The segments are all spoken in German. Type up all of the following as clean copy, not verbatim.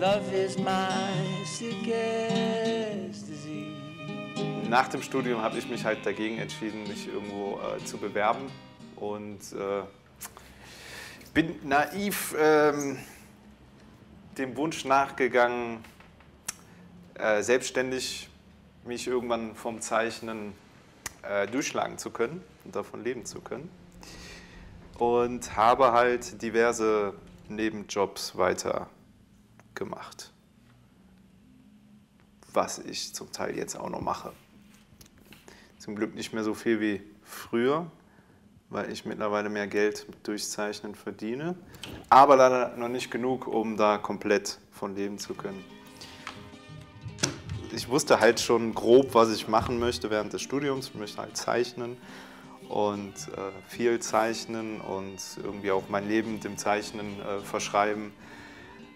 Love is my sickest disease. Nach dem Studium habe ich mich halt dagegen entschieden, mich irgendwo zu bewerben und bin naiv dem Wunsch nachgegangen, selbstständig mich irgendwann vom Zeichnen durchschlagen zu können und davon leben zu können. Und habe halt diverse Nebenjobs weitergemacht, was ich zum Teil jetzt auch noch mache. Zum Glück nicht mehr so viel wie früher, weil ich mittlerweile mehr Geld durchs Zeichnen verdiene, aber leider noch nicht genug, um da komplett von leben zu können. Ich wusste halt schon grob, was ich machen möchte während des Studiums. Ich möchte halt zeichnen und viel zeichnen und irgendwie auch mein Leben dem Zeichnen verschreiben.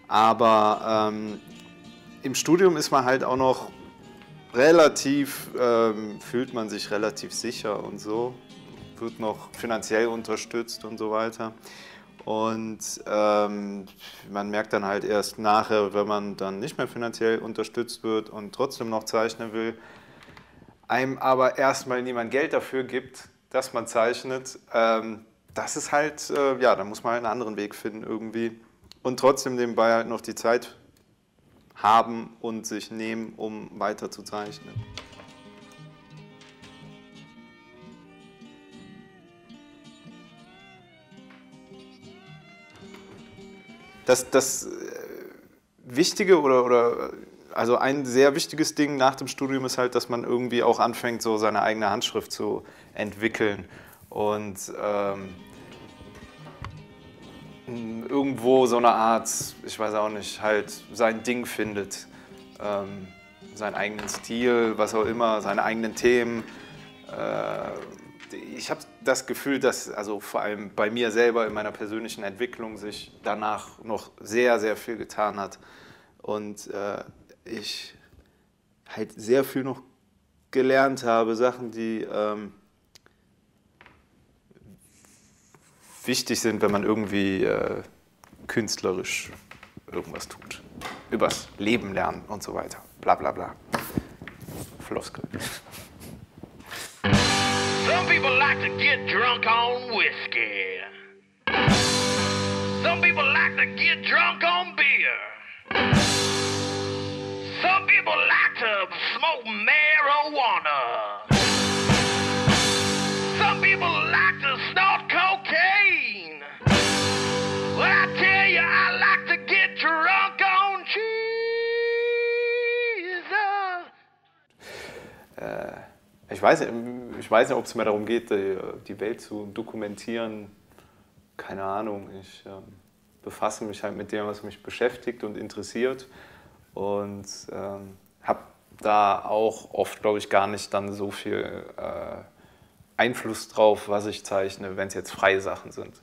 Aber im Studium ist man halt auch noch relativ, fühlt man sich relativ sicher und so, wird noch finanziell unterstützt und so weiter. Und man merkt dann halt erst nachher, wenn man dann nicht mehr finanziell unterstützt wird und trotzdem noch zeichnen will, einem aber erstmal niemand Geld dafür gibt, dass man zeichnet, das ist halt, ja, da muss man halt einen anderen Weg finden irgendwie und trotzdem nebenbei halt noch die Zeit haben und sich nehmen, um weiter zu zeichnen. Das Wichtige also ein sehr wichtiges Ding nach dem Studium ist halt, dass man irgendwie auch anfängt, so seine eigene Handschrift zu entwickeln und irgendwo so eine Art, ich weiß auch nicht, halt sein Ding findet, seinen eigenen Stil, was auch immer, seine eigenen Themen. Ich habe das Gefühl, dass also vor allem bei mir selber in meiner persönlichen Entwicklung sich danach noch sehr, sehr viel getan hat und ich halt sehr viel noch gelernt habe, Sachen, die wichtig sind, wenn man irgendwie künstlerisch irgendwas tut. Übers Leben lernen und so weiter. Bla bla bla. Floskel. Some people like to get drunk on whiskey. Some people like to get drunk on beer. Some people like to smoke marijuana. Some people like to snort cocaine. But I tell you, I like to get drunk on Jesus. Ich weiß nicht, ob es mir darum geht, die Welt zu dokumentieren. Keine Ahnung. Ich befasse mich halt mit dem, was mich beschäftigt und interessiert. Und habe da auch oft, glaube ich, gar nicht dann so viel Einfluss drauf, was ich zeichne, wenn es jetzt freie Sachen sind.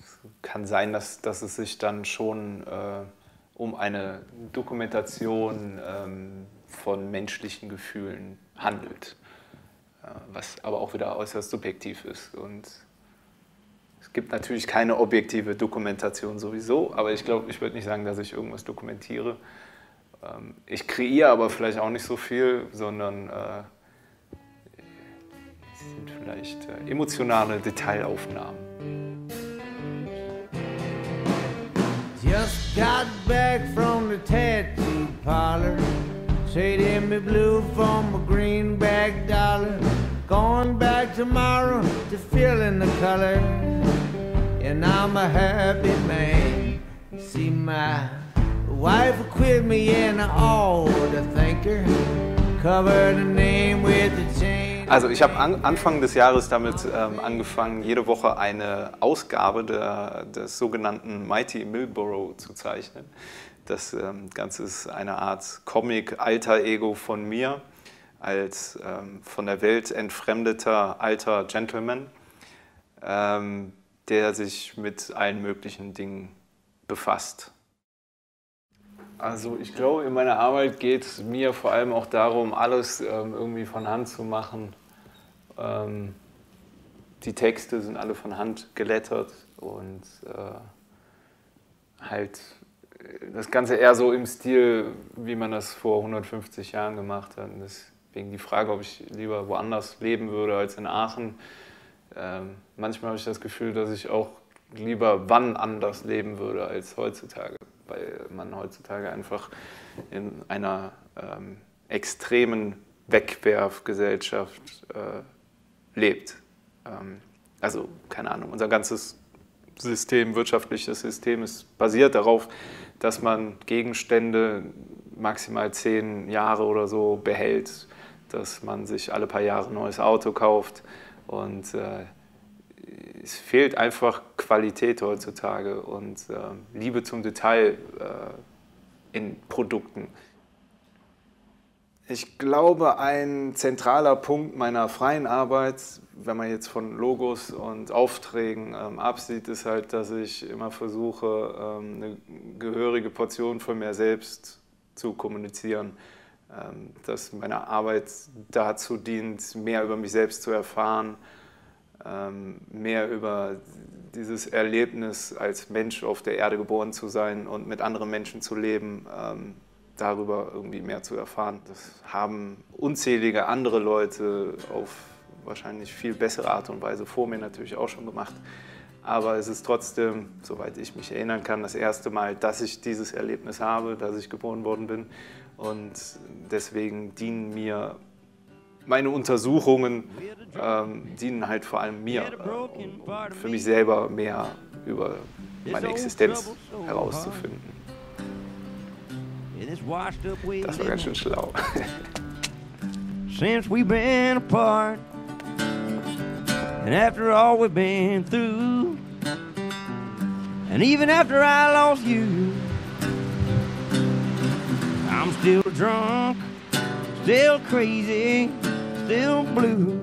Es kann sein, dass es sich dann schon um eine Dokumentation von menschlichen Gefühlen handelt. Was aber auch wieder äußerst subjektiv ist. Und es gibt natürlich keine objektive Dokumentation sowieso, aber ich glaube, ich würde nicht sagen, dass ich irgendwas dokumentiere. Ich kreiere aber vielleicht auch nicht so viel, sondern es sind vielleicht emotionale Detailaufnahmen. Just got back from the tattoo parlor. Trading me blue from a greenback dollar. Going back tomorrow to fill in the color. And I'm a happy man. See, my wife quit me and I ought to thank her. Covered her name with the chain. Also ich habe Anfang des Jahres damit angefangen, jede Woche eine Ausgabe des sogenannten Mighty Milborough zu zeichnen. Das Ganze ist eine Art Comic-Alter-Ego von mir als von der Welt entfremdeter alter Gentleman, der sich mit allen möglichen Dingen befasst. Also ich glaube, in meiner Arbeit geht es mir vor allem auch darum, alles irgendwie von Hand zu machen. Die Texte sind alle von Hand gelettert und halt das Ganze eher so im Stil, wie man das vor 150 Jahren gemacht hat. Und deswegen die Frage, ob ich lieber woanders leben würde als in Aachen. Manchmal habe ich das Gefühl, dass ich auch lieber wann anders leben würde als heutzutage, weil man heutzutage einfach in einer extremen Wegwerfgesellschaft lebt. Also, keine Ahnung, unser ganzes System, wirtschaftliches System ist basiert darauf, dass man Gegenstände maximal 10 Jahre oder so behält, dass man sich alle paar Jahre ein neues Auto kauft und es fehlt einfach Qualität heutzutage und Liebe zum Detail in Produkten. Ich glaube, ein zentraler Punkt meiner freien Arbeit, wenn man jetzt von Logos und Aufträgen absieht, ist halt, dass ich immer versuche, eine gehörige Portion von mir selbst zu kommunizieren. Dass meine Arbeit dazu dient, mehr über mich selbst zu erfahren, mehr über dieses Erlebnis, als Mensch auf der Erde geboren zu sein und mit anderen Menschen zu leben, darüber irgendwie mehr zu erfahren. Das haben unzählige andere Leute auf wahrscheinlich viel bessere Art und Weise vor mir natürlich auch schon gemacht. Aber es ist trotzdem, soweit ich mich erinnern kann, das erste Mal, dass ich dieses Erlebnis habe, dass ich geboren worden bin. Und deswegen dienen mir meine Untersuchungen, dienen halt vor allem mir, um für mich selber mehr über meine Existenz herauszufinden. Das war ganz schön schlau. Since we've been apart, and after all we've been through, and even after I lost you, I'm still drunk, still crazy, still blue.